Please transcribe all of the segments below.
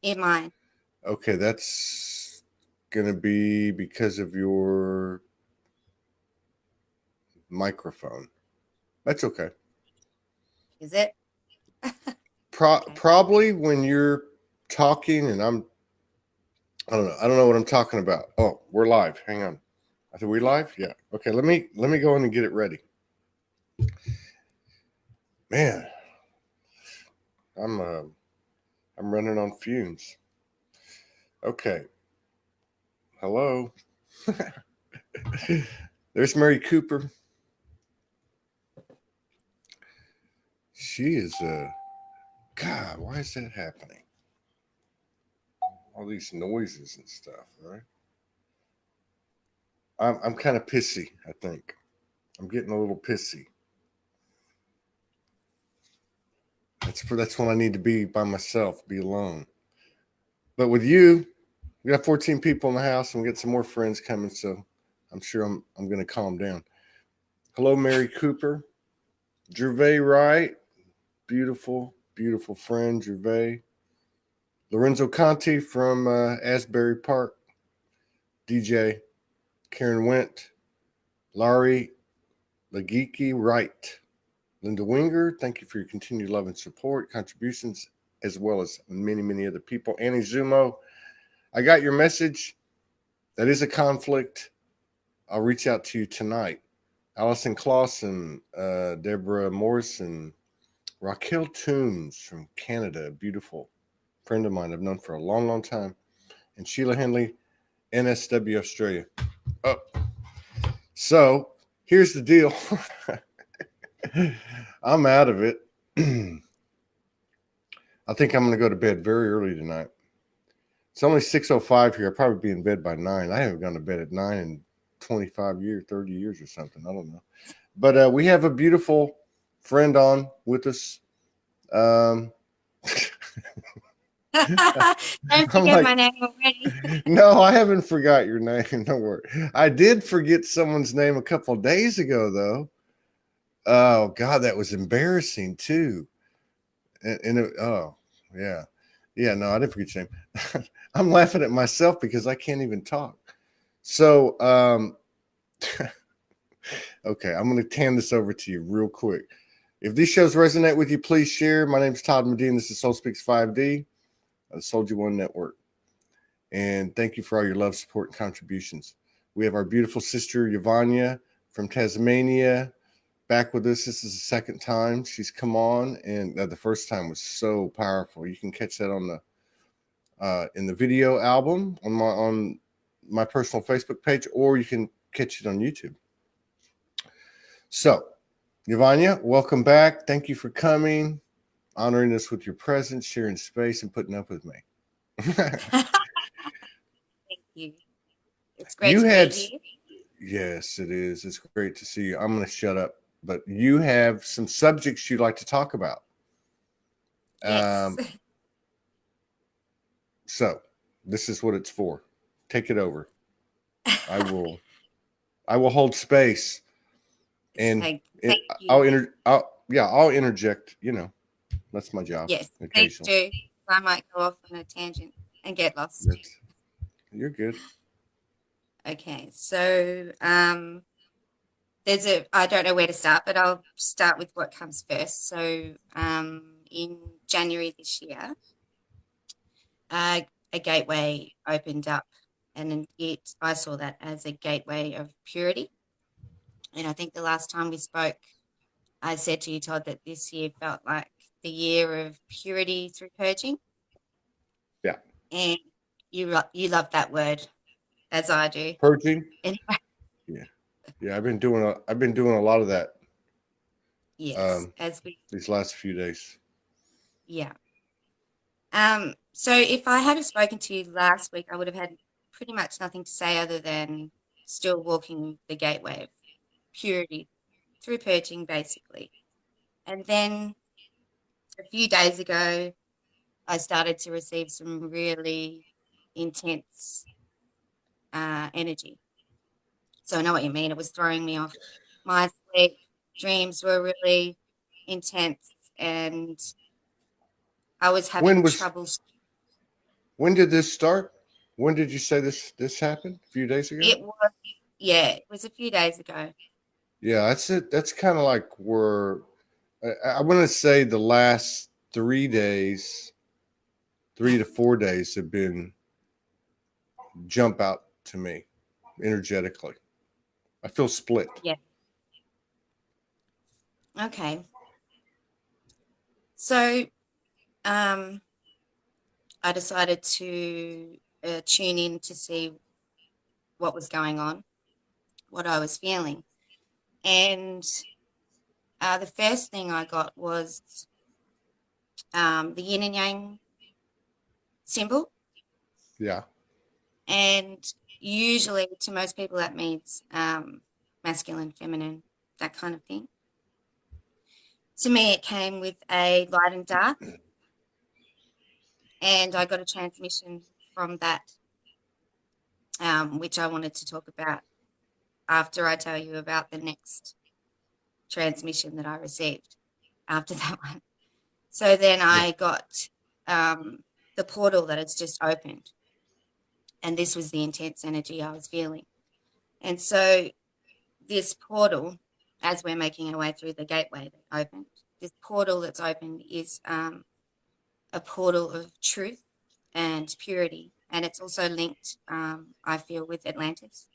in mine. Okay, that's gonna be because of your microphone. That's okay. Is it? Okay. Probably when you're talking and I don't know. I don't know what I'm talking about. Oh, we're live. Hang on. I think we live? Yeah. Okay, let me go in and get it ready. Man, I'm uh, I'm running on fumes. Okay. Hello. There's Mary Cooper. She is God, why is that happening? All these noises and stuff, right? I'm kind of pissy, I think. I'm getting a little pissy. That's when I need to be by myself, be alone. But with you, we got 14 people in the house, and we got some more friends coming, so I'm sure I'm going to calm down. Hello, Mary Cooper, Gervais Wright, beautiful, beautiful friend Gervais, Lorenzo Conti from Asbury Park, DJ Karen Went, Laurie Legiki Wright, Linda Winger. Thank you for your continued love and support, contributions, as well as many, many other people. Annie Zumo, I got your message. That is a conflict. I'll reach out to you tonight. Allison Clausen, Deborah Morrison, Raquel Toombs from Canada, a beautiful friend of mine I've known for a long, long time, and Sheila Henley, NSW Australia. Oh, so here's the deal. I'm out of it. I think I'm going to go to bed very early tonight. It's only 6:05 here. I'll probably be in bed by 9. I haven't gone to bed at 9 in 25 years, 30 years or something. I don't know. But we have a beautiful friend on with us. Um, Don't I'm forget my like, name already. no, I haven't forgot your name. Don't worry. I did forget someone's name a couple of days ago, though. Oh, God, that was embarrassing, too. Oh, yeah. Yeah, no, I didn't forget your name. I'm laughing at myself because I can't even talk. So, okay, I'm going to hand this over to you real quick. If these shows resonate with you, please share. My name is Todd Medina. This is Soul Speaks 5D, the Soulogy One Network. And thank you for all your love, support, and contributions. We have our beautiful sister, Yvania from Tasmania, back with us. This is the second time she's come on, and the first time was so powerful. You can catch that on the in the video album on my personal Facebook page, or you can catch it on YouTube. So, Yvania, welcome back. Thank you for coming, honoring us with your presence, sharing space, and putting up with me. Thank you. It's great You to be had, here. yes, it is. It's great to see you. I'm going to shut up, but you have some subjects you'd like to talk about. Yes. So, this is what it's for. Take it over. I will. I will hold space, and Thank you. I'll interject. You know, that's my job Yes, please occasionally. do. I might go off on a tangent and get lost. That's, you're good. Okay, so I don't know where to start, but I'll start with what comes first. So in January this year, a gateway opened up, and I saw that as a gateway of purity. And I think the last time we spoke, I said to you, Todd, that this year felt like the year of purity through purging. Yeah. And you love that word, as I do. Purging. Anyway, Yeah. Yeah. I've been doing a lot of that yes, um, as we these last few days. yeah. So if I hadn't spoken to you last week, I would have had pretty much nothing to say other than still walking the gateway of purity through purging, basically. And then a few days ago, I started to receive some really intense energy. So I know what you mean. It was throwing me off my sleep. Dreams were really intense, and I was When having was trouble. When did this start? When did you say this happened? A few days ago? It was a few days ago. Yeah, that's it. That's kind of like where I want to say the last 3 days, 3 to 4 days have been jump out to me energetically. I feel split. Yeah. Okay. So, I decided to tune in to see what was going on, what I was feeling. And the first thing I got was the yin and yang symbol. Yeah. And usually, to most people, that means masculine, feminine, that kind of thing. To me, it came with a light and dark. And I got a transmission from that, which I wanted to talk about after I tell you about the next transmission that I received after that one. So then I got the portal that has just opened, and this was the intense energy I was feeling. And so this portal, as we're making our way through the gateway that opened, this portal that's opened is a portal of truth and purity, and it's also linked, I feel, with Atlantis,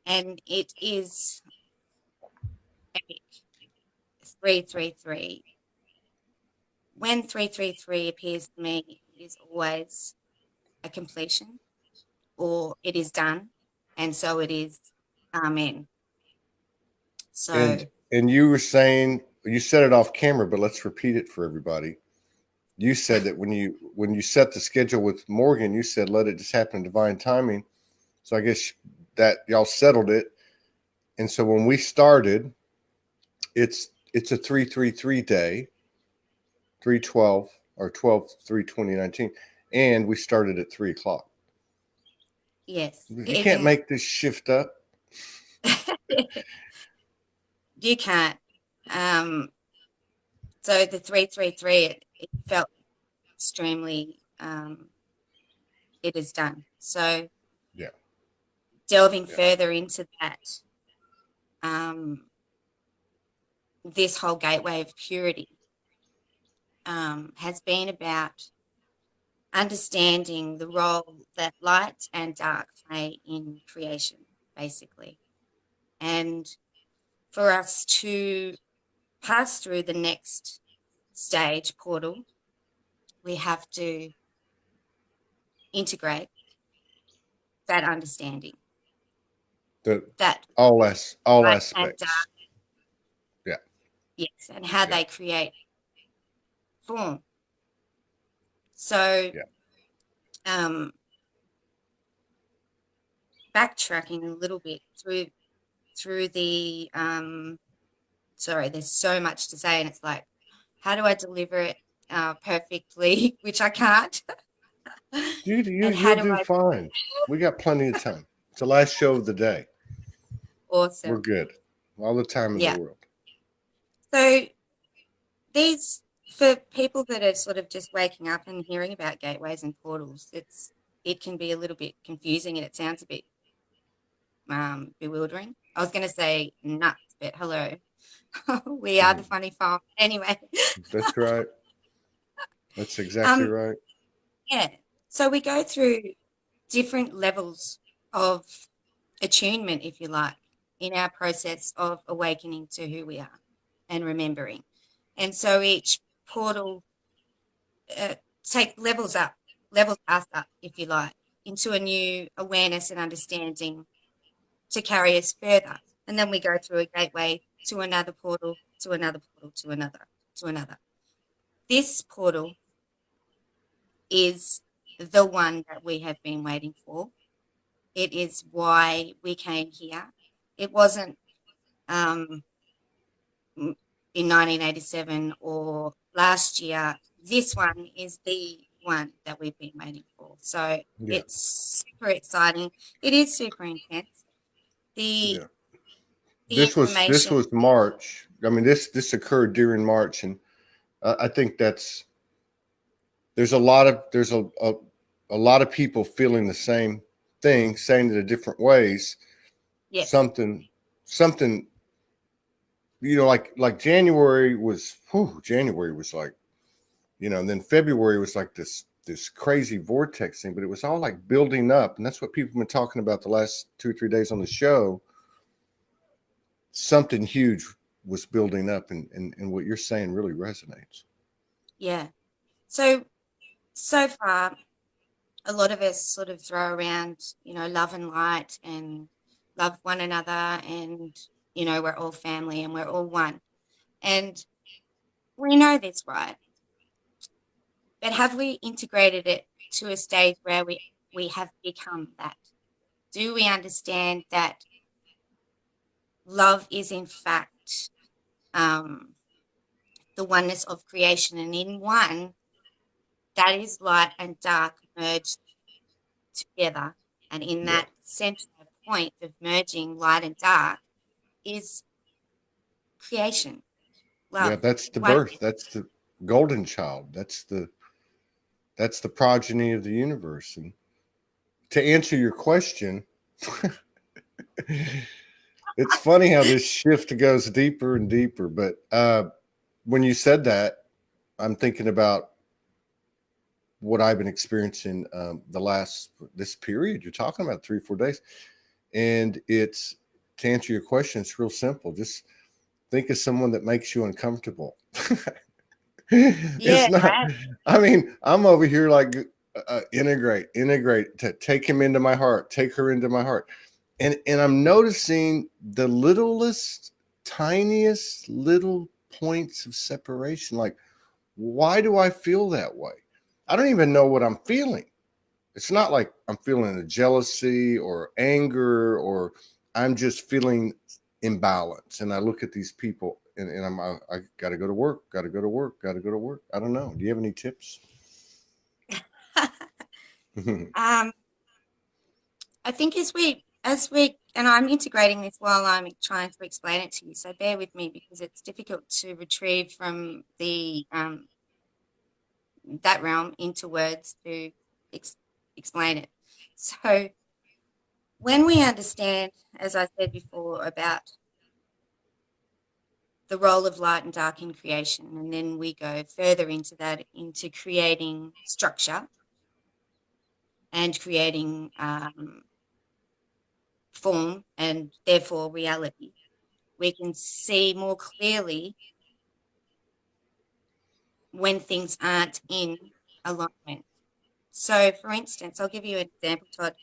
and it is epic. 333. When 333 appears to me, it is always a completion, or it is done, and so it is. Amen. So And you were saying you said it off camera, but let's repeat it for everybody. You said that when you set the schedule with Morgan, you said let it just happen in divine timing. So I guess that y'all settled it. And so when we started, it's a 333 day, 312 or 12/3/2019, and we started at 3 o'clock. yes, You can't make this shift up. you can't. So the 333, it felt extremely. It is done. So Yeah. delving further into that, this whole gateway of purity has been about understanding the role that light and dark play in creation, basically. And for us to pass through the next stage portal, we have to integrate that understanding. That all light aspects. and dark, Yeah. yes, and how they create form. So, backtracking a little bit through the sorry, there's so much to say, and it's like, how do I deliver it perfectly, which I can't. You'll do fine. We got plenty of time. It's the last show of the day. Awesome. We're good. All the time in the world. So these, for people that are sort of just waking up and hearing about gateways and portals, it can be a little bit confusing, and it sounds a bit bewildering. I was going to say nuts, but hello. We are the funny farm. Anyway. That's right. That's exactly right. Yeah. So we go through different levels of attunement, if you like, in our process of awakening to who we are and remembering. And so each portal levels us up, if you like, into a new awareness and understanding to carry us further. And then we go through a gateway to another portal, to another portal, to another, to another. This portal is the one that we have been waiting for. It is why we came here. It wasn't in 1987 or last year. This one is the one that we've been waiting for. So it's super exciting. It is super intense. This was March. I mean, this occurred during March, and I think there's a a lot of people feeling the same thing, saying it in different ways. Yes. Something, like January was, January was like, and then February was like this crazy vortex thing, but it was all like building up. And that's what people have been talking about the last 2 or 3 days on the show. Something huge was building up, and what you're saying really resonates. Yeah. So far, a lot of us sort of throw around, love and light and love one another, and, we're all family and we're all one. And we know this, right? But have we integrated it to a stage where we have become that? Do we understand that love is in fact the oneness of creation, and in one, that is light and dark merged together, and in Yeah. that center point of merging light and dark is creation, Yeah, love, that's the one. birth. That's the golden child. That's the progeny of the universe. And to answer your question, it's funny how this shift goes deeper and deeper. But when you said that, I'm thinking about what I've been experiencing this period you're talking about, 3 or 4 days. And it's, to answer your question, it's real simple. Just think of someone that makes you uncomfortable. It's Yeah, not, right. I mean, I'm over here like, integrate, take him into my heart, take her into my heart. And I'm noticing the littlest, tiniest little points of separation. Like, why do I feel that way? I don't even know what I'm feeling. It's not like I'm feeling a jealousy or anger, or I'm just feeling imbalance. And I look at these people, and I got to go to work, got to go to work, got to go to work. I don't know. Do you have any tips? um, I think and I'm integrating this while I'm trying to explain it to you, so bear with me because it's difficult to retrieve from the that realm into words to explain it. So when we understand, as I said before, about the role of light and dark in creation, and then we go further into that, into creating structure and creating form and therefore reality, we can see more clearly when things aren't in alignment. So, for instance, I'll give you an example, Todd.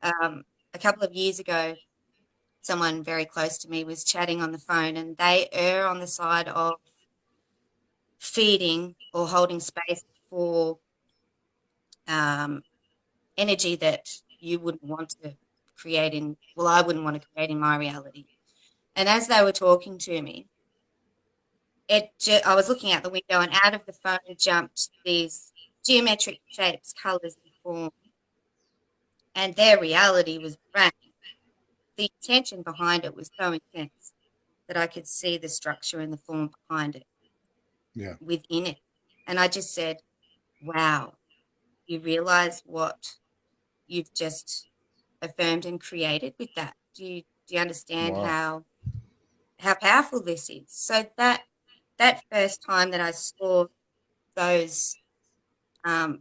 A couple of years ago, someone very close to me was chatting on the phone, and they err on the side of feeding or holding space for energy that you wouldn't want to create I wouldn't want to create in my reality. And as they were talking to me, I was looking out the window, and out of the phone jumped these geometric shapes, colors, and form, and their reality was blank. The intention behind it was so intense that I could see the structure and the form behind it, Yeah. within it. And I just said, wow, you realize what you've just affirmed and created with that? Do you understand Wow. how powerful this is? So that first time that I saw those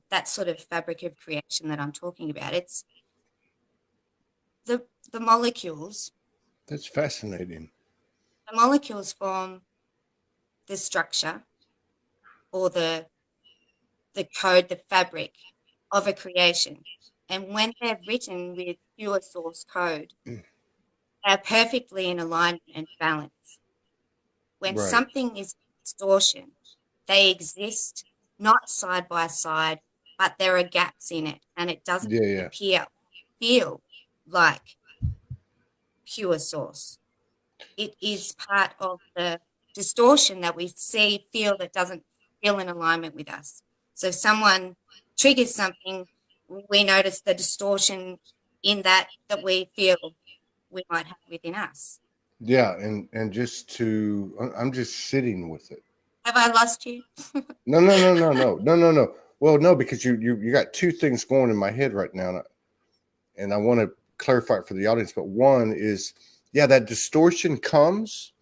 that sort of fabric of creation that I'm talking about, it's the the molecules. That's fascinating. The molecules form the structure, or the code, the fabric of a creation. And when they're written with pure source code, they're perfectly in alignment and balance. When Right. something is distortion, they exist not side by side, but there are gaps in it, and it doesn't Yeah. Yeah. feel like pure source. It is part of the distortion that we feel that doesn't feel in alignment with us. So someone triggers something, we notice the distortion in that we feel we might have within us. Yeah. And I'm just sitting with it. Have I lost you? No, no, no, no, no, no, no, no. Well, no, because you got two things going in my head right now, and I want to clarify it for the audience. But one is, yeah, that distortion comes,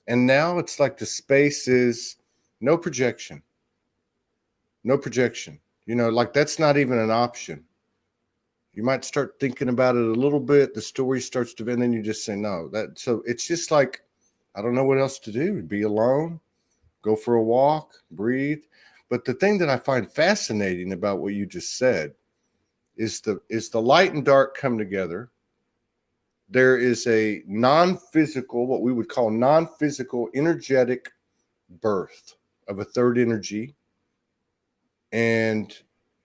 and now it's like the space is no projection, no projection. You know, like that's not even an option. You might start thinking about it a little bit. The story starts to, and then you just say no. That so it's just like I don't know what else to do. Be alone, go for a walk, breathe. But the thing that I find fascinating about what you just said is the light and dark come together. There is a non-physical, what we would call non-physical, energetic birth of a third energy, and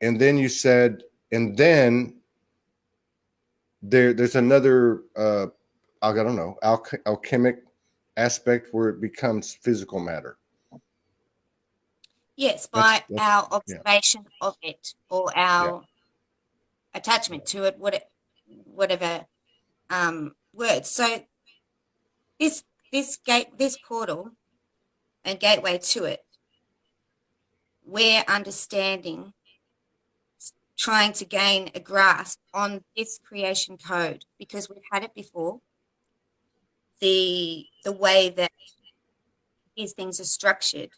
then you said, and then there's another I don't know, alchemic aspect where it becomes physical matter. Yes, by our Yeah, observation of it or yeah, our attachment to it, whatever words. So this portal and gateway to it, we're understanding, trying to gain a grasp on this creation code because we've had it before. The way that these things are structured,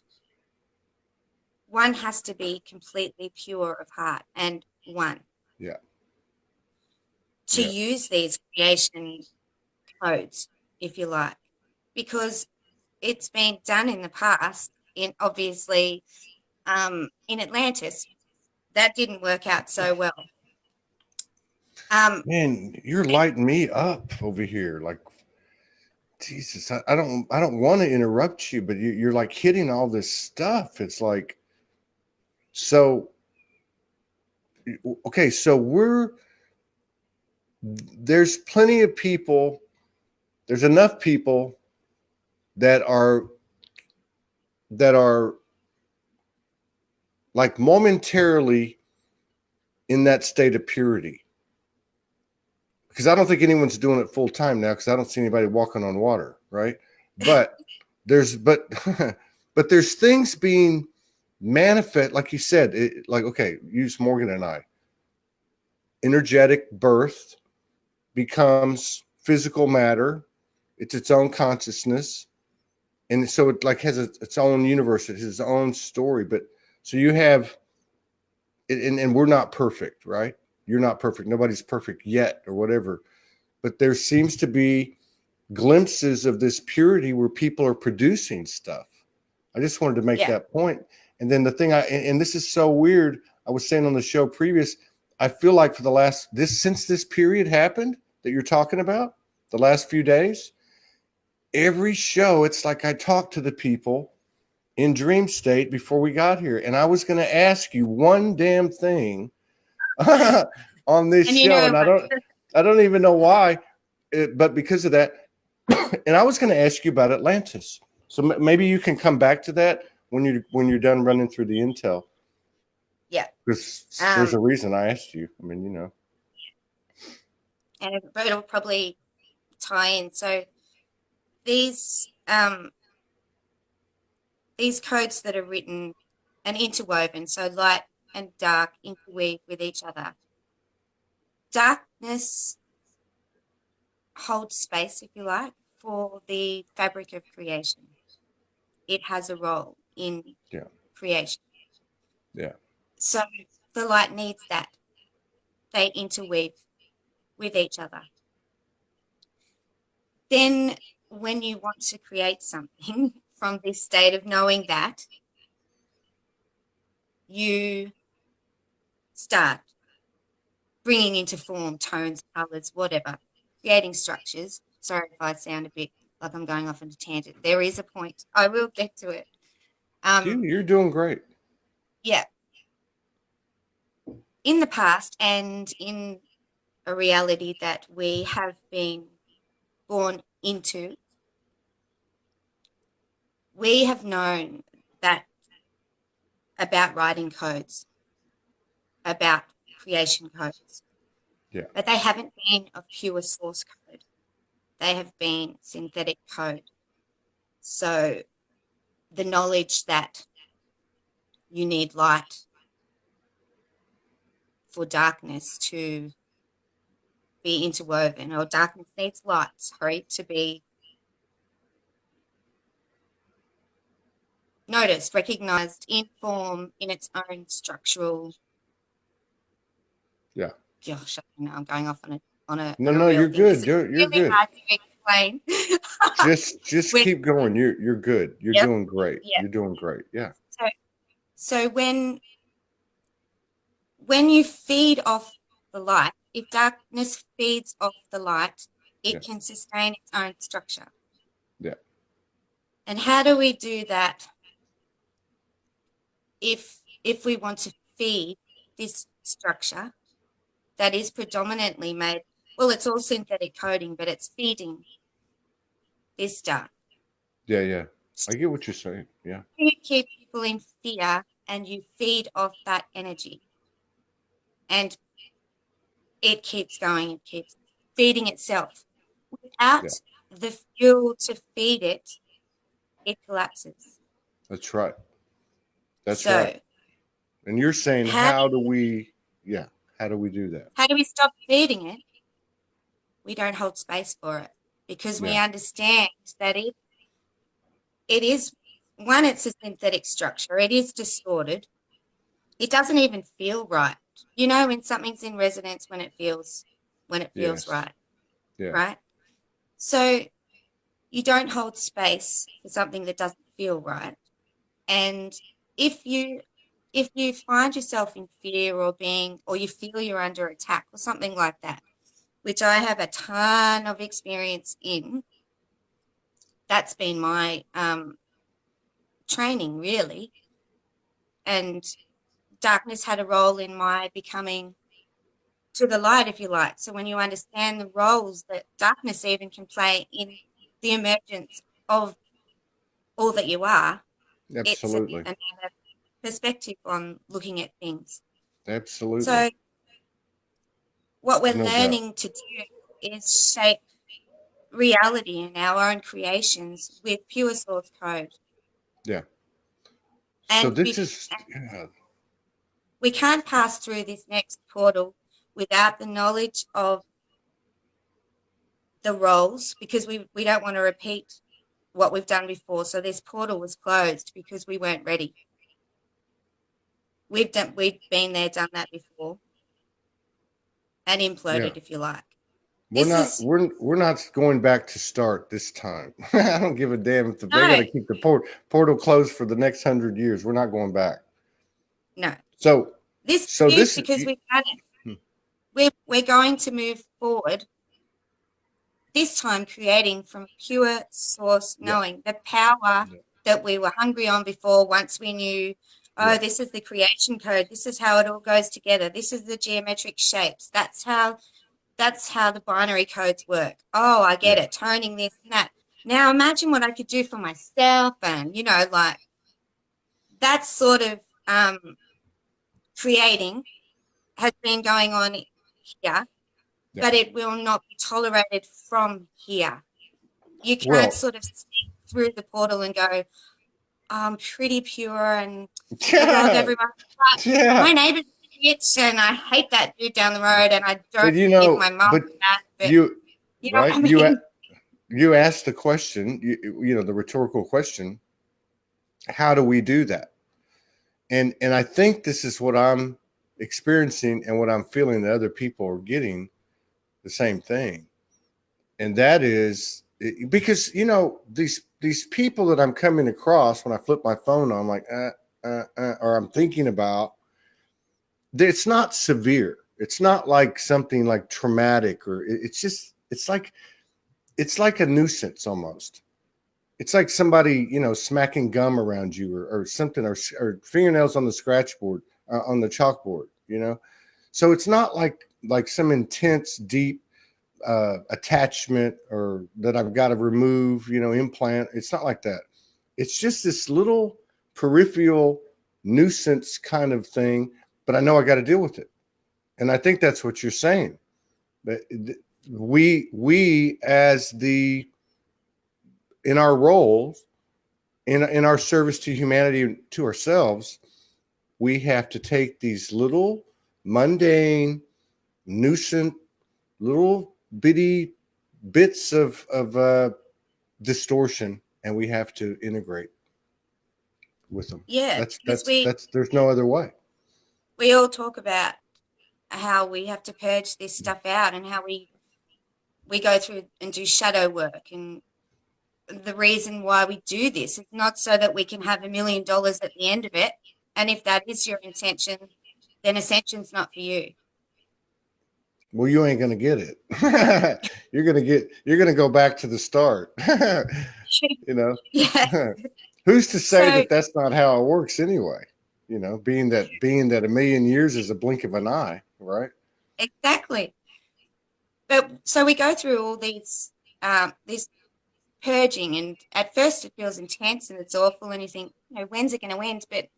one has to be completely pure of heart and one yeah, to yeah. use these creation codes, if you like, because it's been done in the past in obviously in Atlantis. That didn't work out so well. Man, you're lighting me up over here. Like Jesus, I don't want to interrupt you, but you're like hitting all this stuff. It's like so okay, so there's plenty of people, there's enough people that are like momentarily in that state of purity. Because I don't think anyone's doing it full time now because I don't see anybody walking on water, right? But there's but but there's things being manifest, like you said, like okay, use Morgan and I. Energetic birth becomes physical matter. It's its own consciousness, and so it like has its own universe. It has its own story. But so you have, and we're not perfect, right? You're not perfect. Nobody's perfect yet, or whatever. But there seems to be glimpses of this purity where people are producing stuff. I just wanted to make Yeah. that point. And then the thing and this is so weird. I was saying on the show previous, I feel like for the last since this period happened that you're talking about, the last few days, every show, it's like I talked to the people in dream state before we got here. And I was going to ask you one damn thing on this And show. And I don't even know why, but because of that, and I was going to ask you about Atlantis. So maybe you can come back to that when you're done running through the intel. yeah. Because there's a reason I asked you. I mean, you know. And it'll probably tie in. So these codes that are written and interwoven, so light and dark interweave with each other. Darkness holds space, if you like, for the fabric of creation. It has a role in creation. Yeah. So the light needs that. They interweave with each other. Then when you want to create something from this state of knowing that, you start bringing into form tones, colors, whatever, creating structures. Sorry if I sound a bit like I'm going off on a tangent. There is a point. I will get to it. You're doing great. Yeah. In the past and in a reality that we have been born into, we have known that about writing codes, about creation codes. Yeah. But they haven't been of pure source code. They have been synthetic code. So the knowledge that you need light, for darkness to be interwoven, or darkness needs light, sorry, to be noticed, recognized in form, in its own structural. Yeah. Gosh, I don't know, I'm going off on a No, real you're thing. good. You're Really good. hard to explain. Just When, keep going. You're good. You're yep, doing great. yeah. You're doing great. Yeah. So when you feed off the light, if darkness feeds off the light, it Yeah. can sustain its own structure. Yeah. And how do we do that if we want to feed this structure that is predominantly made, well, it's all synthetic coding, but it's feeding this stuff. Yeah. I get what you're saying. Yeah. You keep people in fear and you feed off that energy. And it keeps going, it keeps feeding itself. Without the fuel to feed it, it collapses. That's right. That's So, right. And you're saying, how do we do that? How do we stop feeding it? We don't hold space for it, because we understand that it is, one, it's a synthetic structure. It is distorted. It doesn't even feel right. You know, when something's in resonance, when it feels Yes. right. Yeah. Right? So you don't hold space for something that doesn't feel right. And if you find yourself in fear or you feel you're under attack or something like that, which I have a ton of experience in, that's been my training, really. And darkness had a role in my becoming to the light, if you like. So when you understand the roles that darkness even can play in the emergence of all that you are, Absolutely. It's another perspective on looking at things. Absolutely. So what we're No learning doubt. to do is shape reality in our own creations with pure source code. Yeah. So And this is we can't pass through this next portal without the knowledge of the roles, because we don't want to repeat what we've done before. So this portal was closed because we weren't ready. We've been there, done that before, and imploded, if you like. we're not going back to start this time. I don't give a damn if they got to keep the portal closed for the next 100 years. We're not going back. No. So this because we've done it. We're going to move forward, this time creating from pure source knowing, the power that we were hungry on before. Once we knew, this is the creation code, this is how it all goes together, this is the geometric shapes, that's how the binary codes work. Oh, I get it, toning this and that. Now imagine what I could do for myself, and like that sort of creating has been going on here, but it will not be tolerated from here. You can't sort of sneak through the portal and go, I'm pretty pure and I love everyone. But my neighbor's a bitch and I hate that dude down the road and I don't give my mom that. But you know what I mean? You asked the question, the rhetorical question, how do we do that? And I think this is what I'm experiencing and what I'm feeling that other people are getting the same thing. And that is because, these people that I'm coming across when I flip my phone on, like, or I'm thinking about, it's not severe. It's not like something like traumatic, or it's like a nuisance almost. It's like somebody, smacking gum around you or something, or fingernails on the scratch board, on the chalkboard, So it's not like some intense, deep attachment or that I've got to remove, implant. It's not like that. It's just this little peripheral nuisance kind of thing, but I know I got to deal with it. And I think that's what you're saying. But we as in our roles, in our service to humanity, to ourselves, we have to take these little mundane, nuisance, little bitty bits of distortion, and we have to integrate with them. Yeah, because we There's no other way. all talk about how we have to purge this stuff out and how we go through and do shadow work. And the reason why we do this is not so that we can have $1 million at the end of it. And if that is your intention, then ascension's not for you. Well, you ain't gonna get it. You're gonna go back to the start. You know, Yeah. who's to say So that that's not how it works anyway? You know, being that 1,000,000 years is a blink of an eye, right? exactly. But so we go through all these this purging, and at first it feels intense and it's awful, and you think, when's it going to end? But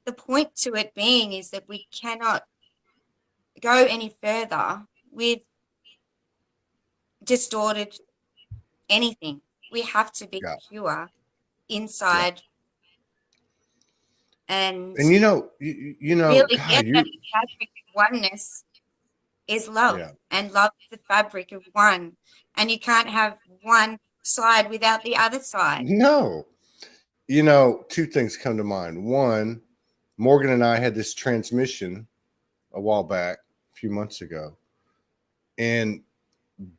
the point to it being is that we cannot go any further with distorted anything. We have to be Yeah. pure inside, and And you know, really God, get that the fabric of oneness is love, yeah. and love is the fabric of one, and you can't have one side without the other side. No, you know, two things come to mind. One, Morgan and I had this transmission a while back, a few months ago, and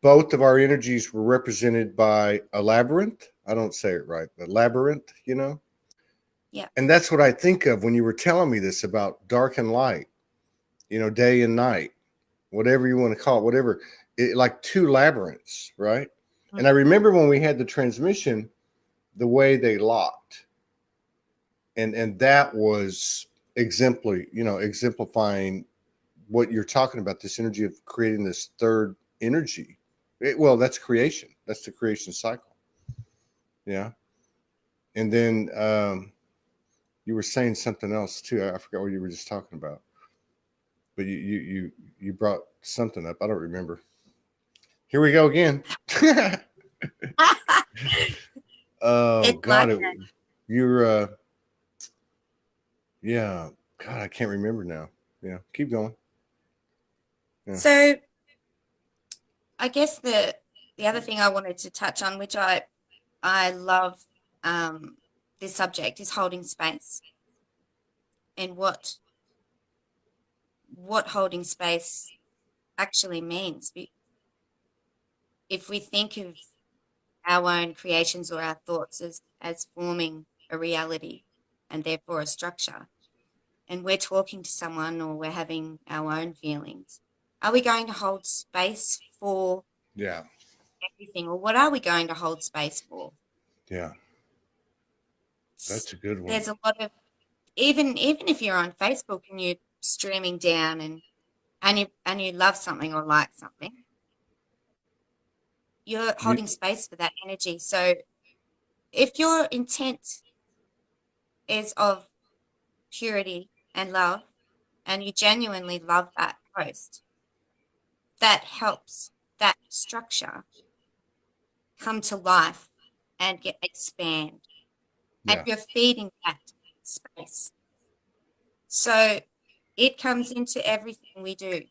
both of our energies were represented by a labyrinth. I don't say it right, a labyrinth, you know? Yeah. And that's what I think of when you were telling me this about dark and light, you know, day and night, whatever you want to call it, whatever, like two labyrinths, right? Mm-hmm. And I remember when we had the transmission, the way they locked. And that was exemplifying what you're talking about, this energy of creating this third energy. Well, that's creation. That's the creation cycle. Yeah. And then you were saying something else too. I forgot what you were just talking about. But you brought something up. I don't remember. Here we go again. Oh It's God, like that. you're yeah. God, I can't remember now. Yeah, keep going. Yeah. So I guess the other thing I wanted to touch on, which I love this subject, is holding space, and what holding space actually means. If we think of our own creations or our thoughts as forming a reality and therefore a structure, and we're talking to someone or we're having our own feelings, are we going to hold space for Yeah. everything, or what are we going to hold space for? Yeah. That's a good one. There's a lot of, even if you're on Facebook and you're streaming down and you love something or like something, you're holding space for that energy. So if your intent is of purity and love, and you genuinely love that post, that helps that structure come to life and expand. Yeah. And you're feeding that space. So it comes into everything we do,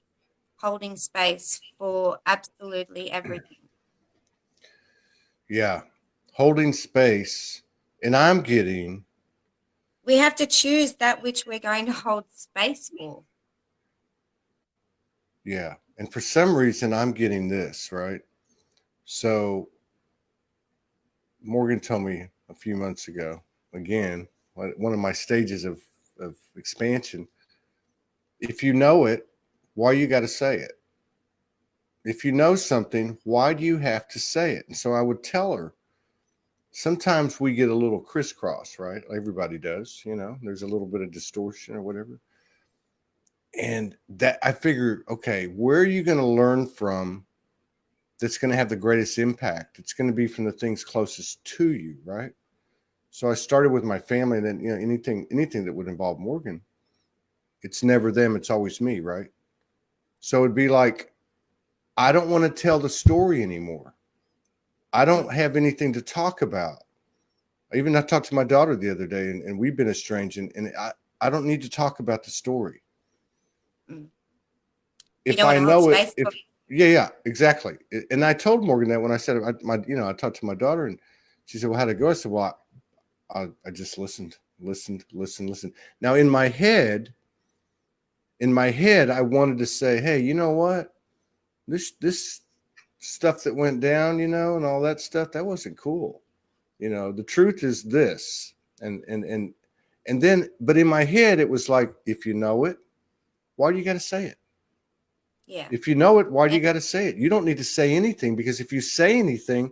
holding space for absolutely everything. Yeah. Holding space. And I'm getting. We have to choose that which we're going to hold space for. Yeah. And for some reason, I'm getting this, right? So Morgan told me a few months ago, again, one of my stages of expansion. If you know it, why you got to say it? If you know something, why do you have to say it? And so I would tell her, sometimes we get a little crisscross, right? Everybody does, you know, there's a little bit of distortion or whatever. And that I figure, okay, where are you going to learn from that's going to have the greatest impact? It's going to be from the things closest to you, right? So I started with my family, and then, you know, anything that would involve Morgan, it's never them, it's always me, right? So it'd be like, I don't want to tell the story anymore. I don't have anything to talk about. I talked to my daughter the other day, and we've been estranged, and I don't need to talk about the story. if don't I want to hold know it, space for. if yeah, exactly. And I told Morgan that when I said I talked to my daughter and she said, "Well, how'd it go?" I said, "Well, I just listened. Now in my head, I wanted to say, hey, you know what? This stuff that went down, and all that stuff, that wasn't cool. The truth is this, and then, but in my head, it was like, if you know it, why do you got to say it? Yeah. If you know it, why do you And got to say it? You don't need to say anything, because if you say anything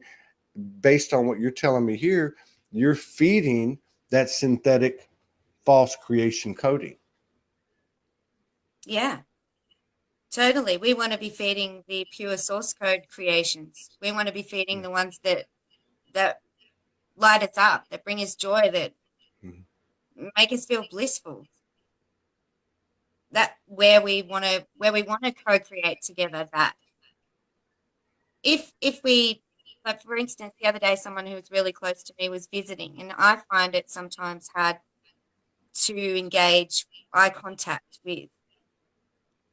based on what you're telling me here, you're feeding that synthetic false creation coding. yeah, totally. We want to be feeding the pure source code creations. We want to be feeding the ones that light us up, that bring us joy, that Mhm. make us feel blissful. That where we want to co-create together. That if we, like, for instance, the other day, someone who was really close to me was visiting, and I find it sometimes hard to engage eye contact with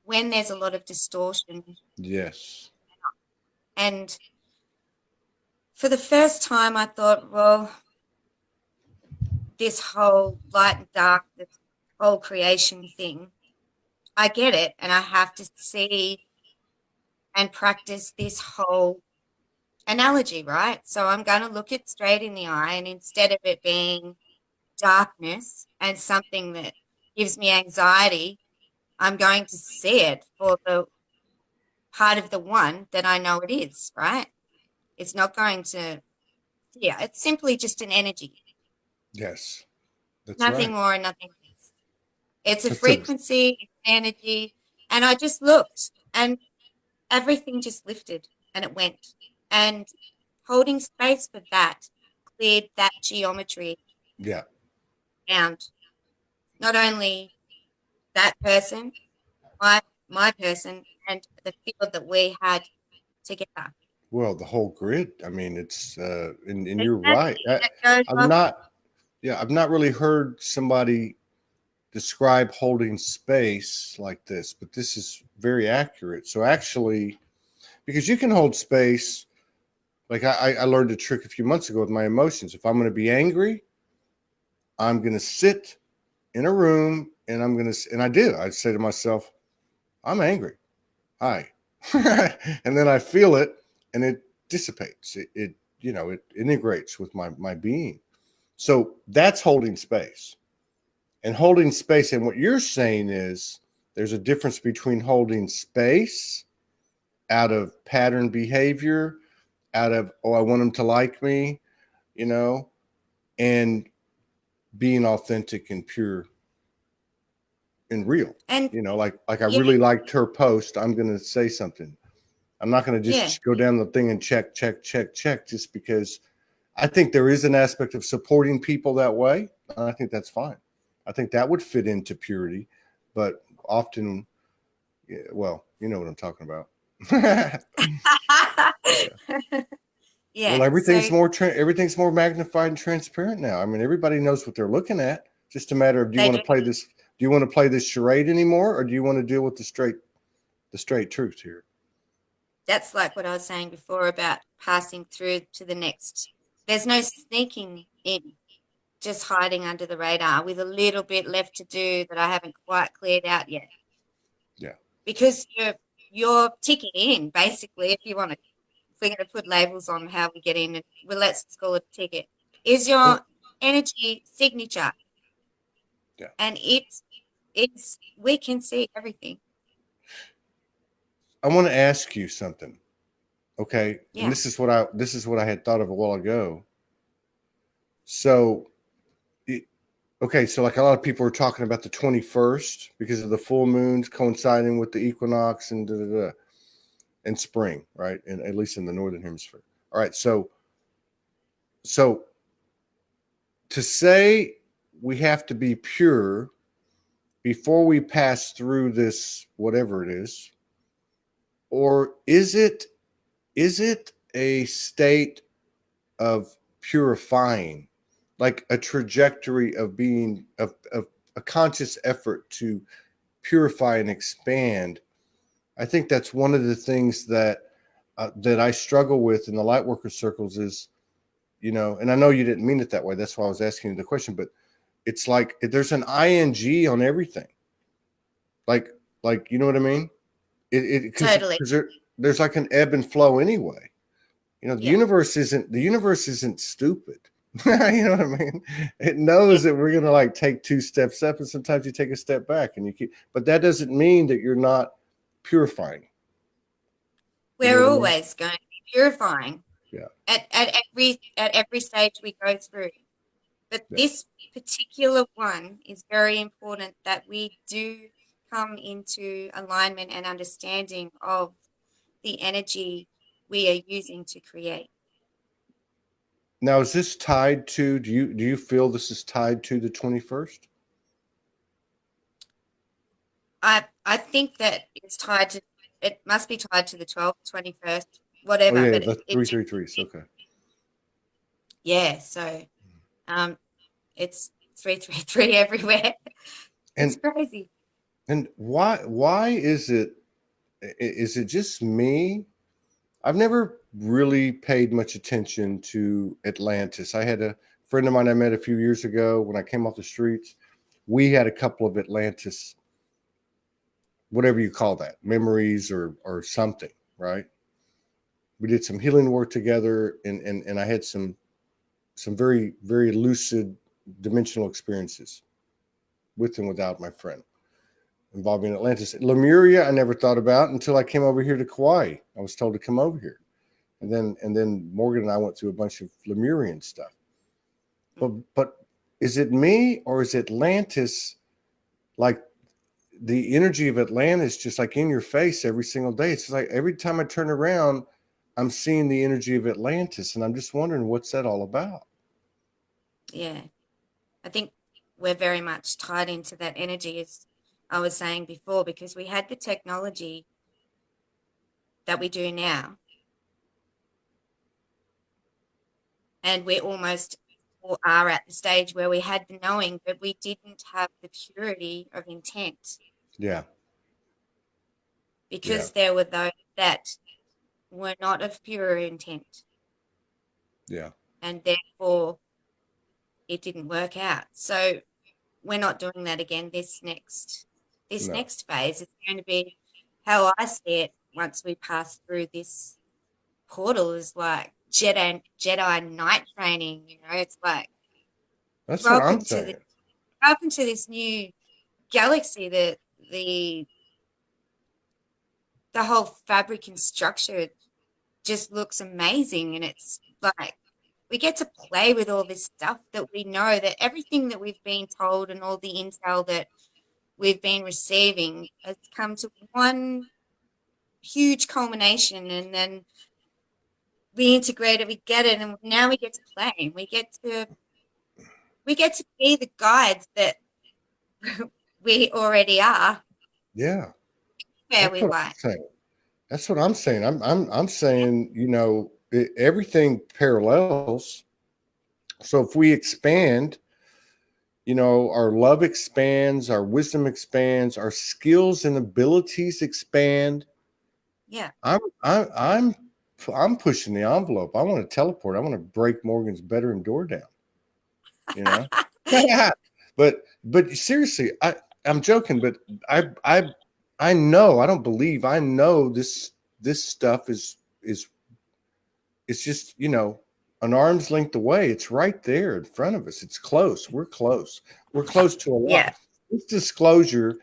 when there's a lot of distortion. Yes. And for the first time, I thought, well, this whole light and dark, this whole creation thing, I get it, and I have to see and practice this whole analogy, right? So I'm going to look it straight in the eye, and instead of it being darkness and something that gives me anxiety, I'm going to see it for the part of the one that I know it is, right? It's not going to, yeah, it's simply just an energy, Yes. That's nothing right. more and nothing less. It's a That's a frequency, it's energy. And I just looked and everything just lifted and it went. And holding space for that cleared that geometry yeah. around not only that person, my my person, and the field that we had together. Well, the whole grid. I mean, it's and It's you're right. energy that goes I've off. not I've not really heard somebody describe holding space like this, but this is very accurate. So actually, because you can hold space, like I learned a trick a few months ago with my emotions. If I'm going to be angry, I'm going to sit in a room and and I do. I say to myself, I'm angry. Hi. And then I feel it and it dissipates. It integrates with my being. So that's holding space. And holding space, and what you're saying is there's a difference between holding space out of pattern behavior, out of, oh, I want them to like me, you know, and being authentic and pure and real. And Like I yeah, really liked her post. I'm going to say something. I'm not going to yeah, just go down the thing and check just because I think there is an aspect of supporting people that way. And I think that's fine. I think that would fit into purity, but often, yeah, well, you know what I'm talking about. Yeah. Well, yeah. So everything's more magnified and transparent now. I mean, everybody knows what they're looking at. Just a matter of, do you they want do. to play this? Do you want to play this charade anymore, or do you want to deal with the straight truth here? That's like what I was saying before about passing through to the next. There's no sneaking in, just hiding under the radar with a little bit left to do that I haven't quite cleared out yet. Yeah. Because you're ticking in, basically. If you want to, if we're going to put labels on how we get in, well, let's just call it a ticket. Is your Well, energy signature, yeah. and it's we can see everything. I want to ask you something. Okay, and Yeah. this is what I had thought of a while ago. So, okay, so like a lot of people are talking about the 21st because of the full moons coinciding with the equinox and and spring, right? And at least in the northern hemisphere. All right, so to say we have to be pure before we pass through this whatever it is, or is it a state of purifying, like a trajectory of being of a conscious effort to purify and expand? I think that's one of the things that that I struggle with in the light worker circles is, you know, and I know you didn't mean it that way. That's why I was asking you the question, but it's like there's an ing on everything. Like, you know what I mean? Because Totally. there's like an ebb and flow anyway. You know, the Yeah. universe isn't stupid. You know what I mean? It knows that we're gonna like take 2 steps up, and sometimes you take a step back, and you keep. But that doesn't mean that you're not purifying. You know We're what I mean? always going to be purifying Yeah. at every stage we go through. But Yeah. this particular one is very important that we do come into alignment and understanding of the energy we are using to create. Now, is this tied to? Do you feel this is tied to the 21st? I think that it's tied to, it must be tied to the 12th, 21st, Oh whatever, yeah, but that's it 333. Okay. yeah, so it's 333 everywhere. It's And crazy. why is it? Is it just me? I've never really paid much attention to Atlantis. I had a friend of mine I met a few years ago when I came off the streets. We had a couple of Atlantis, whatever you call that, memories or something, right? We did some healing work together, and I had some very, very lucid dimensional experiences with and without my friend involving Atlantis. Lemuria, I never thought about until I came over here to Kauai. I was told to come over here. And then Morgan and I went through a bunch of Lemurian stuff. But is it me or is Atlantis like the energy of Atlantis just like in your face every single day? It's like every time I turn around, I'm seeing the energy of Atlantis, and I'm just wondering what's that all about. Yeah, I think we're very much tied into that energy, as I was saying before, because we had the technology that we do now, and we almost or are at the stage where we had the knowing, but we didn't have the purity of intent, Yeah. Yeah. because there were those that were not of pure intent, Yeah. and therefore it didn't work out. So we're not doing that again. This next No. phase is going to be, how I see it, once we pass through this portal, is like Jedi night training. You know, it's like That's what I'm welcome to saying. this new galaxy. The the whole fabric and structure just looks amazing, and it's like we get to play with all this stuff that we know, that everything that we've been told and all the intel that we've been receiving has come to one huge culmination, and then we integrate it, we get it, and now we get to play. We get to be the guides that we already are, Yeah. where That's we what I'm like. saying. That's what I'm saying. I'm saying, you know, everything parallels. So if we expand, you know, our love expands, our wisdom expands, our skills and abilities expand. Yeah. I'm pushing the envelope. I want to teleport. I want to break Morgan's bedroom door down. You know? Yeah. But seriously, I'm joking, but I know, I don't believe, I know this stuff is it's just, you know, an arm's length away. It's right there in front of us. It's close. We're close. We're close to a lot. Yeah. This disclosure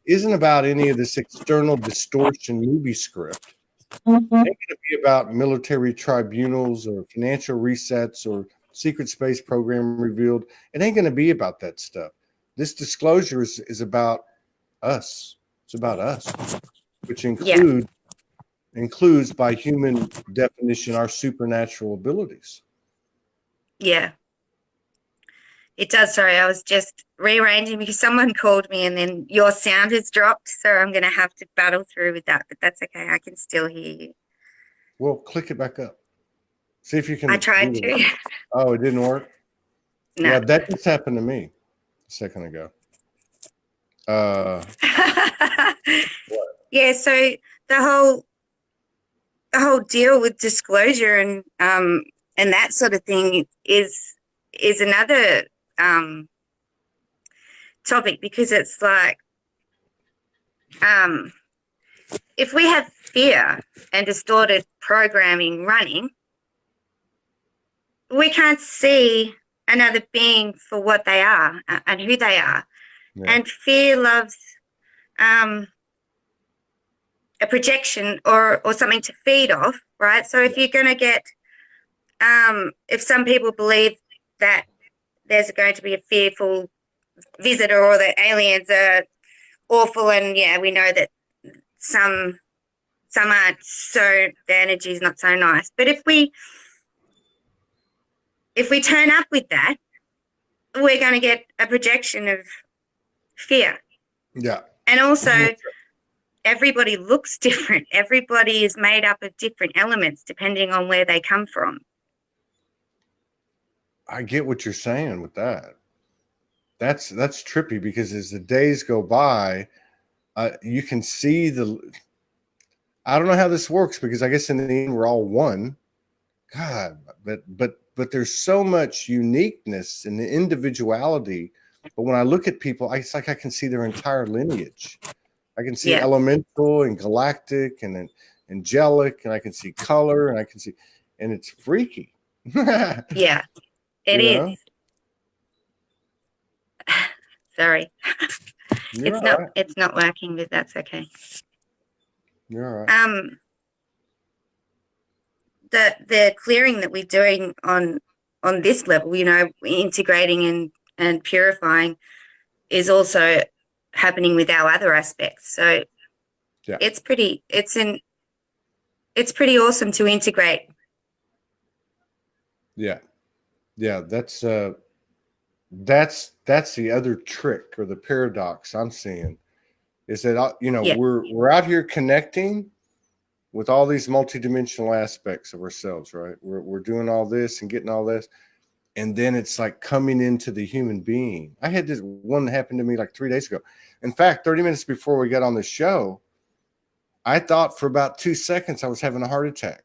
isn't about any of this external distortion movie script. It ain't going to be about military tribunals or financial resets or secret space program revealed. It ain't going to be about that stuff. This disclosure is about us. It's about us, which Yeah. includes by human definition our supernatural abilities. Yeah. It does. Sorry, I was just rearranging because someone called me and then your sound has dropped. So I'm going to have to battle through with that, but that's okay. I can still hear you. Well, click it back up. See if you can I tried do to. it. Oh, it didn't work? No. Yeah, that just happened to me a second ago. Yeah. So the whole deal with disclosure and that sort of thing is another topic, because it's like, if we have fear and distorted programming running, we can't see another being for what they are and who they are. Yeah. And fear loves a projection or something to feed off, right? So if you're going to get, if some people believe that there's going to be a fearful visitor or that aliens are awful, and yeah, we know that some aren't, so the energy is not so nice. But if we turn up with that, we're going to get a projection of fear. Yeah. And also, everybody looks different. Everybody is made up of different elements depending on where they come from. I get what you're saying with that. That's trippy, because as the days go by, you can see I don't know how this works, because I guess in the end we're all one. God, but there's so much uniqueness in the individuality. But when I look at people, it's like I can see their entire lineage. I can see elemental and galactic and angelic, and I can see color, and I can see, and it's freaky. Yeah, it is. Know? Sorry. You're it's not working, but that's okay. You're all right. The clearing that we're doing on this level, you know, integrating and purifying, is also happening with our other aspects. So Yeah. it's pretty awesome to integrate. Yeah. That's the other trick, or the paradox I'm seeing, is that we're out here connecting with all these multidimensional aspects of ourselves, right? We're doing all this and getting all this, and then it's like coming into the human being. I had this one happen to me like 3 days ago. In fact, 30 minutes before we got on the show, I thought for about 2 seconds I was having a heart attack,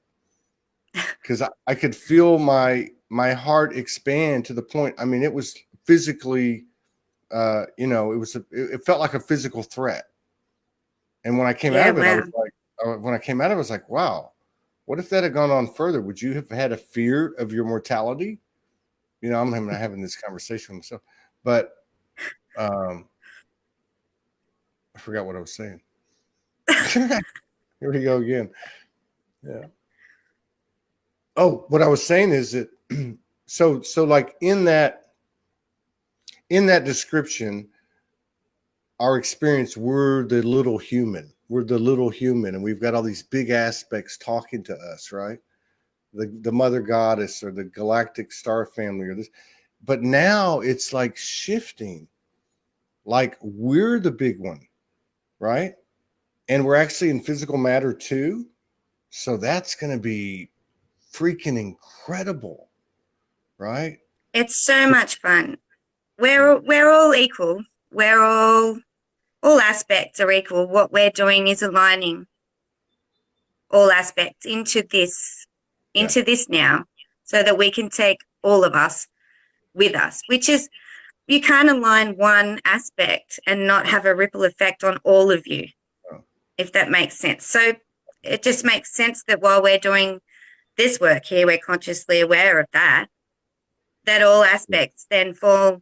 because I could feel my heart expand to the point. I mean, it was physically, it felt like a physical threat. And when I came out of it, I was like, wow, what if that had gone on further? Would you have had a fear of your mortality? You know, I'm having this conversation with myself, but I forgot what I was saying. Here we go again. Yeah. Oh, what I was saying is that so like in that description, our experience, we're the little human, and we've got all these big aspects talking to us, right? The mother goddess or the galactic star family or this. But now it's like shifting, like we're the big one, right? And we're actually in physical matter too. So that's going to be freaking incredible, right? It's so much fun. We're all equal. We're all aspects are equal. What we're doing is aligning all aspects into this now, so that we can take all of us with us, which is, you can't align one aspect and not have a ripple effect on all of you, if that makes sense. So it just makes sense that while we're doing this work here, we're consciously aware of that all aspects then fall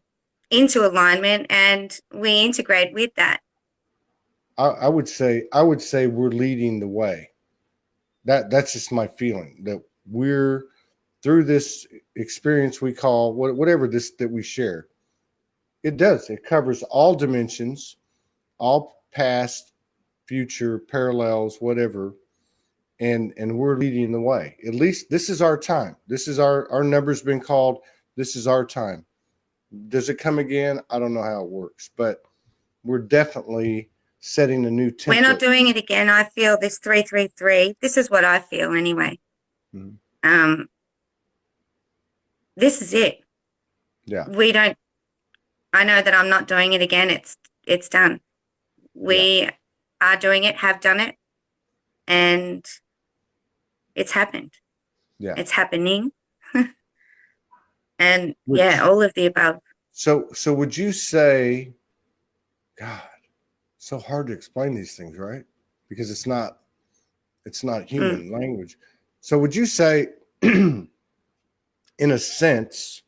into alignment and we integrate with that. I would say we're leading the way. That's just my feeling, that we're through this experience we call whatever this that we share. It covers all dimensions, all past, future, parallels, whatever, and we're leading the way. At least this is our time. This is our number's been called. This is our time. Does it come again? I don't know how it works, but we're definitely setting a new template. We're not doing it again. I feel this 333. This is what I feel anyway. Mm-hmm. This is it. Yeah. I know that I'm not doing it again. It's done. We are doing it, have done it. and it's happened. Yeah. It's happening. And Which, yeah, all of the above. so would you say, God, so hard to explain these things, right? Because it's not human language. So would you say, in a sense,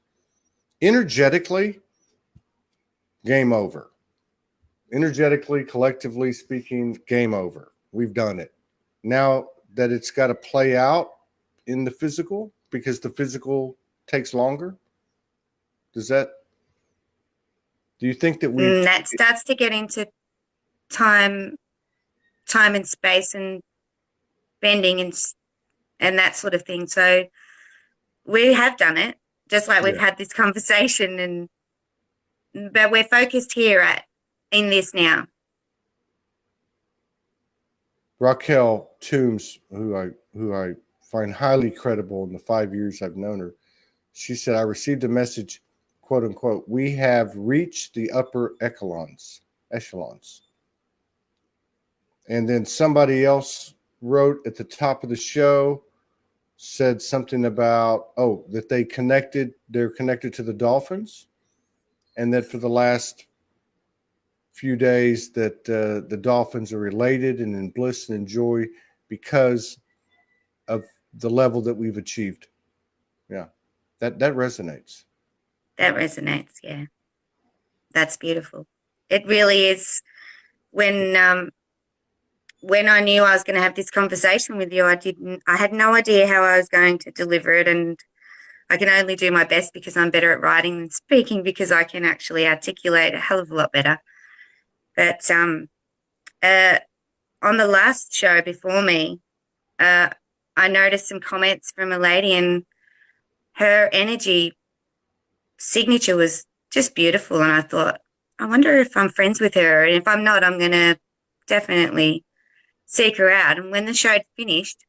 energetically, game over? Energetically, collectively speaking, game over. We've done it. Now that it's got to play out in the physical, because the physical takes longer. Do you think that That starts to get into time and space and bending and that sort of thing. So we have done it, just like we've had this conversation, but we're focused here in this now. Raquel Toombs, who I find highly credible in the 5 years I've known her, she said, I received a message, quote unquote, we have reached the upper echelons. And then somebody else wrote at the top of the show, said something about, that they're connected to the dolphins, and that for the last few days that the dolphins are related and in bliss and joy because of the level that we've achieved. Yeah, that resonates. That resonates. Yeah, that's beautiful. It really is. When I knew I was going to have this conversation with you, I had no idea how I was going to deliver it, and I can only do my best because I'm better at writing than speaking, because I can actually articulate a hell of a lot better. But on the last show before me, I noticed some comments from a lady, and her energy signature was just beautiful. And I thought, I wonder if I'm friends with her. And if I'm not, I'm going to definitely seek her out. And when the show had finished,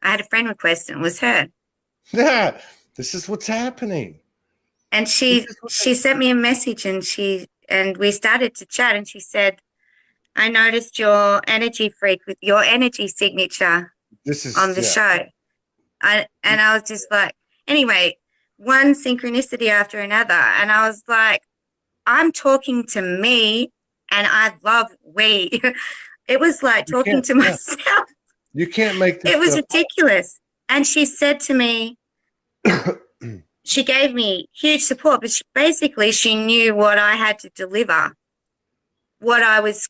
I had a friend request, and it was her. Yeah, this is what's happening. And she sent me a message, and we started to chat, and she said, I noticed your energy freak with your energy signature on the show. And I was just like, anyway, one synchronicity after another. And I was like, I'm talking to me, and I love we. It was like talking to myself. You can't make this. It was ridiculous. And she said to me, she gave me huge support, but she knew what I had to deliver, what I was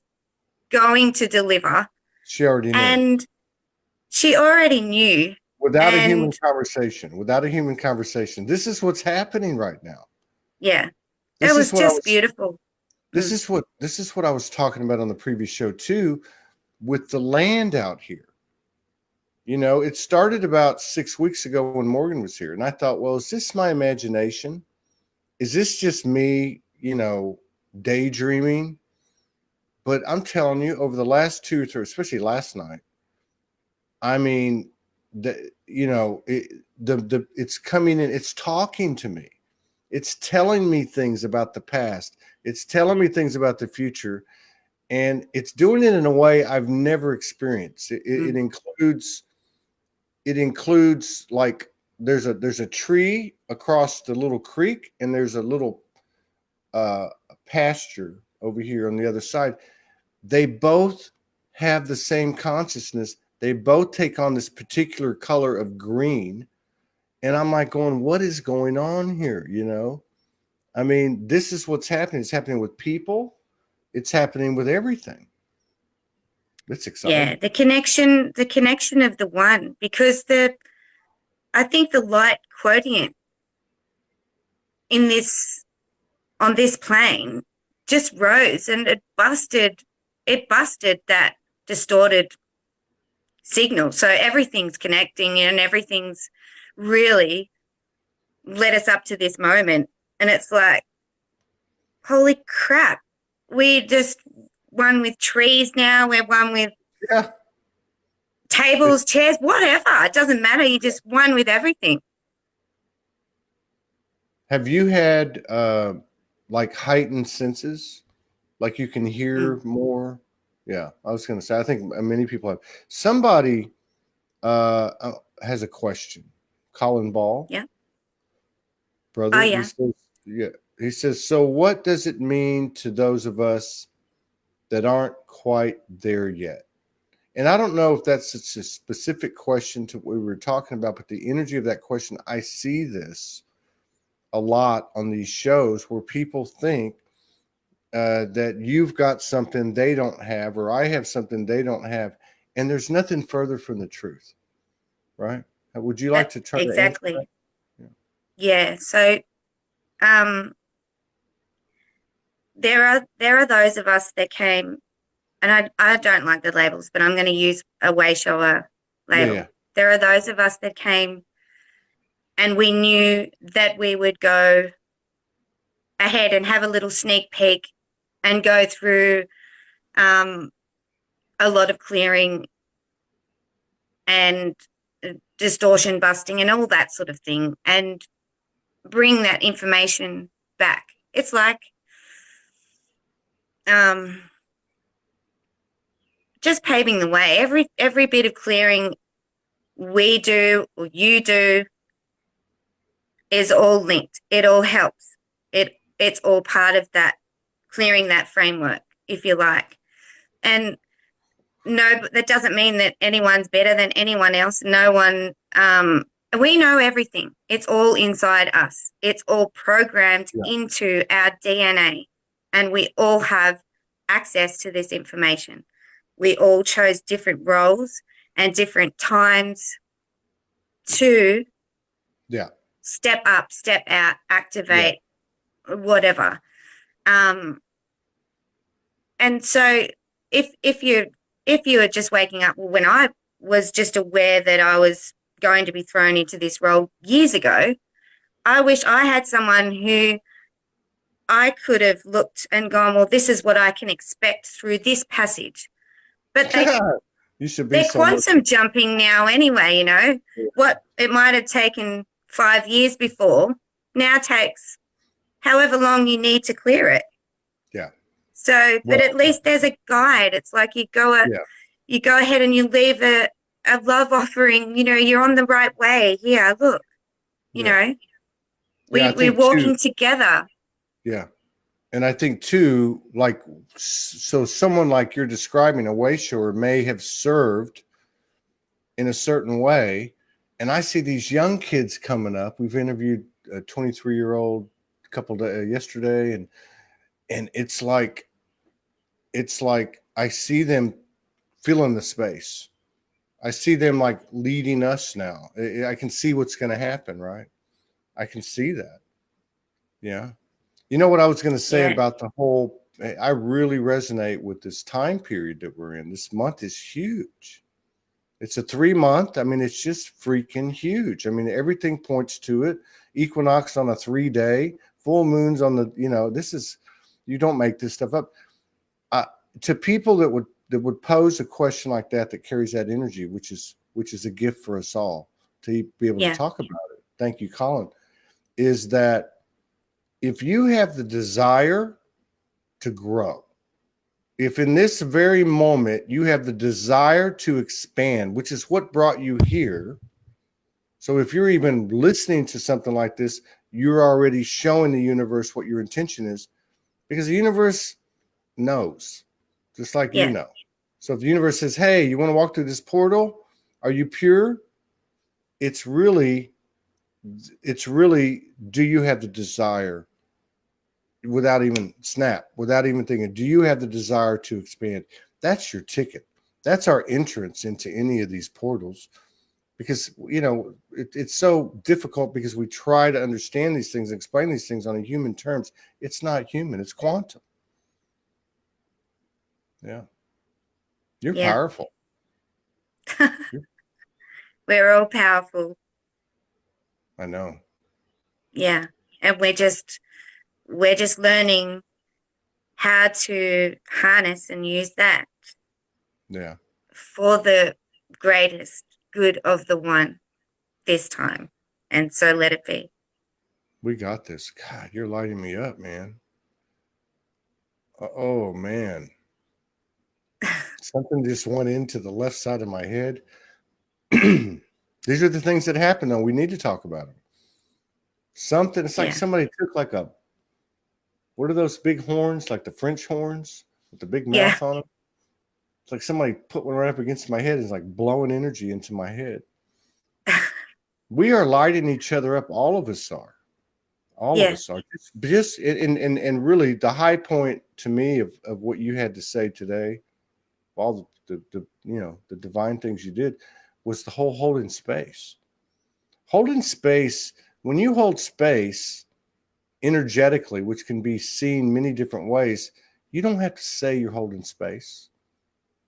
going to deliver. She already knew. And she already knew. Without a human conversation. This is what's happening right now. Yeah. It was just beautiful. This is what I was talking about on the previous show too, with the land out here. You know, it started about 6 weeks ago when Morgan was here. And I thought, well, is this my imagination? Is this just me, daydreaming? But I'm telling you, over the last 2 or 3, especially last night, I mean, it's coming in, it's talking to me. It's telling me things about the past. It's telling me things about the future. And it's doing it in a way I've never experienced. It includes like there's a tree across the little creek, and there's a little pasture over here on the other side. They both have the same consciousness. They both take on this particular color of green. And I'm like going, what is going on here? I mean, this is what's happening. It's happening with people. It's happening with everything. It's exciting. Yeah, the connection of the one, because I think the light quotient on this plane just rose, and it busted that distorted signal. So everything's connecting, and everything's really led us up to this moment. And it's like, holy crap, we just one with trees now, we're one with tables, chairs, whatever. It doesn't matter. You just one with everything. Have you had like heightened senses? Like you can hear more? Yeah, I was going to say, I think many people have. Somebody has a question. Colin Ball, Yeah. Oh, brother, he yeah. says, yeah, he says, so what does it mean to those of us that aren't quite there yet? And I don't know if that's such a specific question to what we were talking about, but the energy of that question, I see this a lot on these shows where people think that you've got something they don't have, or I have something they don't have, and there's nothing further from the truth, right? Would you like to try to answer that? Exactly. Yeah. So, um, there are those of us that came, and I don't like the labels, but I'm going to use a way shower Yeah, label. yeah, There are those of us that came and we knew that we would go ahead and have a little sneak peek and go through um, a lot of clearing and distortion busting and all that sort of thing, and bring that information back. It's like um, just paving the way. Every bit of clearing we do or you do is all linked. It all helps. It's all part of that clearing that framework, if you like. And no, but that doesn't mean that anyone's better than anyone else. No one we know everything. It's all inside us. It's all programmed yeah, into our DNA. And we all have access to this information. We all chose different roles and different times to yeah, step up, step out, yeah, activate, whatever. Um, and so if you are just waking up, well, when I was just aware that I was going to be thrown into this role years ago, I wish I had someone who I could have looked and gone, well, this is what I can expect through this passage. But you should be they're so much. quantum jumping now anyway, Yeah, what it might have taken 5 years before now takes however long you need to clear it. yeah. So, but Well, at least there's a guide. It's like yeah, you go ahead and you leave a love offering, you're on the right way. Here, look, you yeah, know, yeah. I we're think too. walking together. Yeah, and I think too, like, so someone like you're describing, a way shower may have served in a certain way. And I see these young kids coming up. We've interviewed a 23-year-old couple yesterday, and it's like I see them filling the space. I see them like leading us now. I can see what's going to happen, right? I can see that. Yeah. You know what I was going to say Yeah, about the whole, I really resonate with this time period that we're in. This month is huge. It's a 3 month. I mean, it's just freaking huge. I mean, everything points to it. Equinox on a 3 day, full moons on this is, you don't make this stuff up. Uh, to people that would pose a question like that carries that energy, which is a gift for us all to be able to yeah, talk about it. Thank you, Colin. Is that if you have the desire to grow, if in this very moment you have the desire to expand, which is what brought you here. So if you're even listening to something like this, you're already showing the universe what your intention is, because the universe knows, just like you yeah, know. So if the universe says, hey, you want to walk through this portal? Are you pure? It's really, do you have the desire without even thinking, do you have the desire to expand? That's your ticket. That's our entrance into any of these portals, because it's so difficult because we try to understand these things, explain these things on a human terms. It's not human, it's quantum. Yeah, you're yeah. powerful. You're, We're all powerful. I know. Yeah. And we're just learning how to harness and use that Yeah, for the greatest good of the one this time. And so let it be. we got this. God, you're lighting me up, man. Oh man. Something just went into the left side of my head. These are the things that happen, though. We need to talk about them. Something, it's like somebody took like what are those big horns, like the French horns with the big mouth on them? It's like somebody put one right up against my head and it's like blowing energy into my head. We are lighting each other up. All of us are. All of us are. Just and really the high point to me of what you had to say today, all the the divine things you did, was the whole holding space. Holding space, when you hold space energetically, which can be seen many different ways, you don't have to say you're holding space.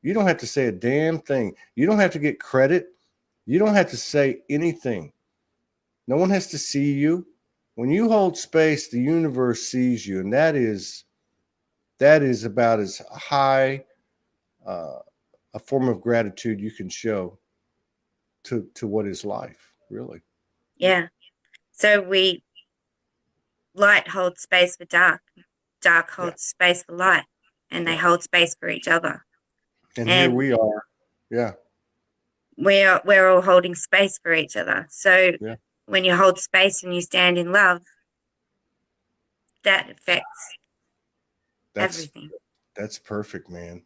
You don't have to say a damn thing. You don't have to get credit. You don't have to say anything. No one has to see you. When you hold space, the universe sees you, and that is about as high a form of gratitude you can show to what is life, really. Yeah. So light holds space for dark, dark holds space for light, and they hold space for each other. And here we are. Yeah. We're all holding space for each other. So when you hold space and you stand in love, that affects everything. That's perfect, man.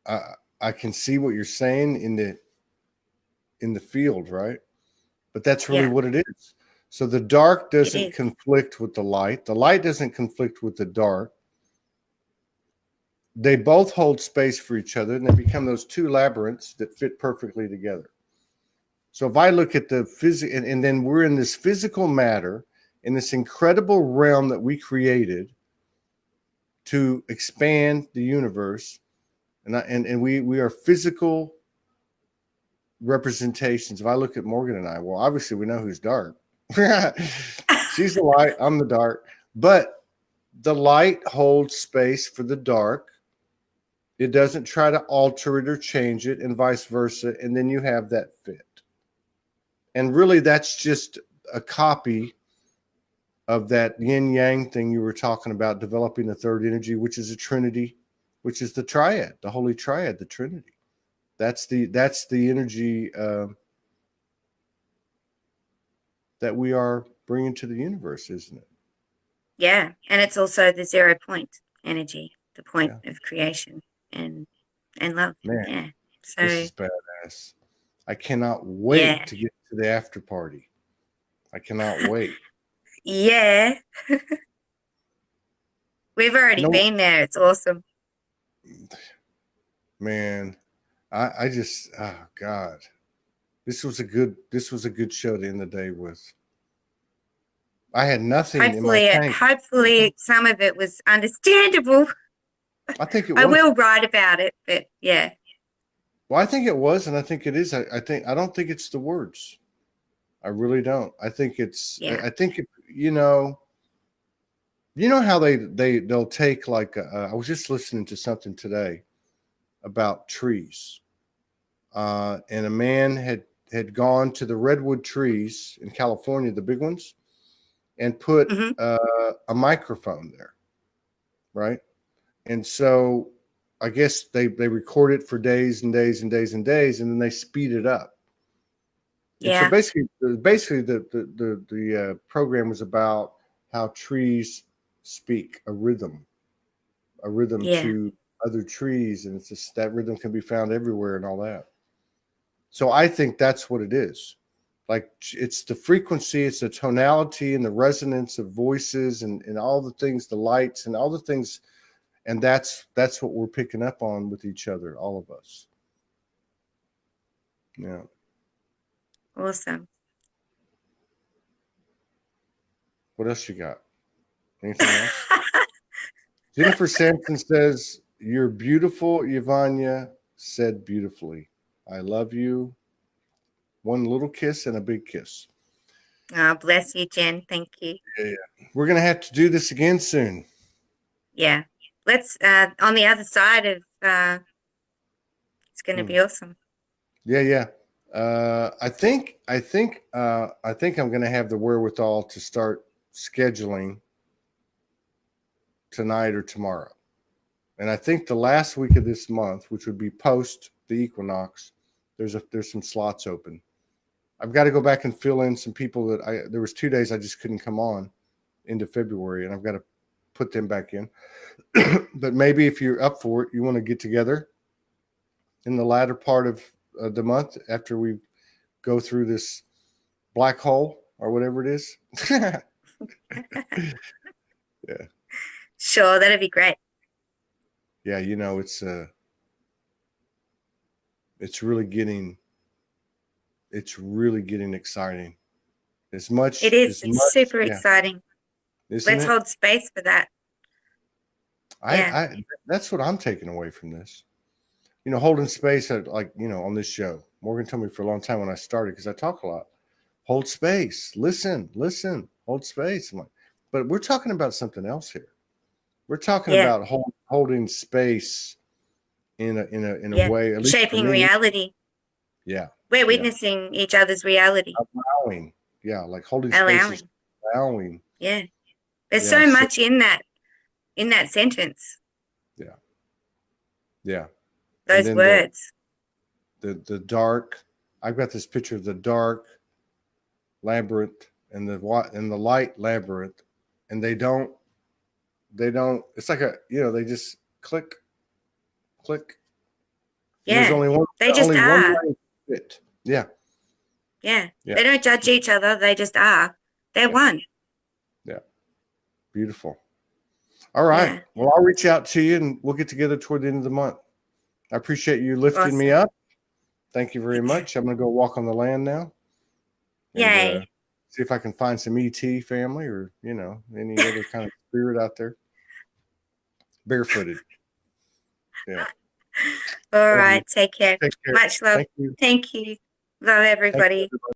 I can see what you're saying in the field, right? But that's really what it is. So the dark doesn't conflict with the light. The light doesn't conflict with the dark. They both hold space for each other, and they become those two labyrinths that fit perfectly together. So if I look at the physical, and then we're in this physical matter, in this incredible realm that we created to expand the universe, and we are physical representations. If I look at Morgan and I, well, obviously we know who's dark. She's the light, I'm the dark. But the light holds space for the dark. It doesn't try to alter it or change it, and vice versa. And then you have that fit. And really, that's just a copy of that yin yang thing you were talking about, developing the third energy, which is a trinity, which is the triad, the holy triad, the trinity. That's the energy that we are bringing to the universe, isn't it? Yeah, and it's also the 0 point energy, the point of creation and love. Man, yeah. So this is badass. I cannot wait to get to the after party. I cannot wait. Yeah. We've already been there. It's awesome. Man, I just, oh God, this was a good show to end the day with. I had nothing in my tank. Hopefully some of it was understandable. I think it was. I will write about it, but yeah. Well, I think it was, and I think it is. I don't think it's the words. I really don't. I think it's. I think you know how they'll take like. I was just listening to something today about trees, and a man had gone to the redwood trees in California, the big ones, and put a microphone there, right? And so I guess they record it for days and days and days and days, and then they speed it up. Yeah. And so basically the program was about how trees speak a rhythm to other trees, and it's just that rhythm can be found everywhere and all that. So I think that's what it is. Like it's the frequency, it's the tonality and the resonance of voices and all the things, the lights and all the things. And that's what we're picking up on with each other, all of us. Yeah. Awesome. What else you got? Anything else? Jennifer Sampson says, "You're beautiful, Yvania said beautifully. I love you. One little kiss and a big kiss." Oh, bless you, Jen. Thank you. Yeah. We're going to have to do this again soon. Yeah. Let's on the other side of it's going to be awesome. Yeah. I think I'm going to have the wherewithal to start scheduling tonight or tomorrow. And I think the last week of this month, which would be post the equinox, there's some slots open. I've got to go back and fill in some people that there was 2 days I just couldn't come on into February, and I've got to put them back in. But maybe if you're up for it, you want to get together in the latter part of the month after we go through this black hole or whatever it is. Yeah. Sure, that'd be great. Yeah, you know, it's really getting exciting. As much It is. as It's much, super yeah, exciting. isn't Let's it? hold space for that. That's what I'm taking away from this. You know, holding space at, like, you know, on this show. Morgan told me for a long time when I started, because I talk a lot. Hold space. Listen. Hold space. I'm like, but we're talking about something else here. We're talking about holding space in a way, at least shaping for me, reality. Yeah. We're witnessing each other's reality. Allowing. Yeah, like holding space is allowing. Yeah. There's so much in that sentence. Yeah. Yeah. Those words. The dark. I've got this picture of the dark labyrinth and the light labyrinth, and they don't, it's like they just click. Yeah. There's only one. They just are. One fit. Yeah. Yeah. They don't judge each other. They just are. They're one. Yeah. Beautiful. All right. Yeah. Well, I'll reach out to you and we'll get together toward the end of the month. I appreciate you lifting me up. Thank you very much. I'm going to go walk on the land now. Yay. And, see if I can find some ET family or, any other kind of spirit out there. Barefooted. Yeah. All right. Take care. Take care. Much love. Thank you. Thank you. Love everybody.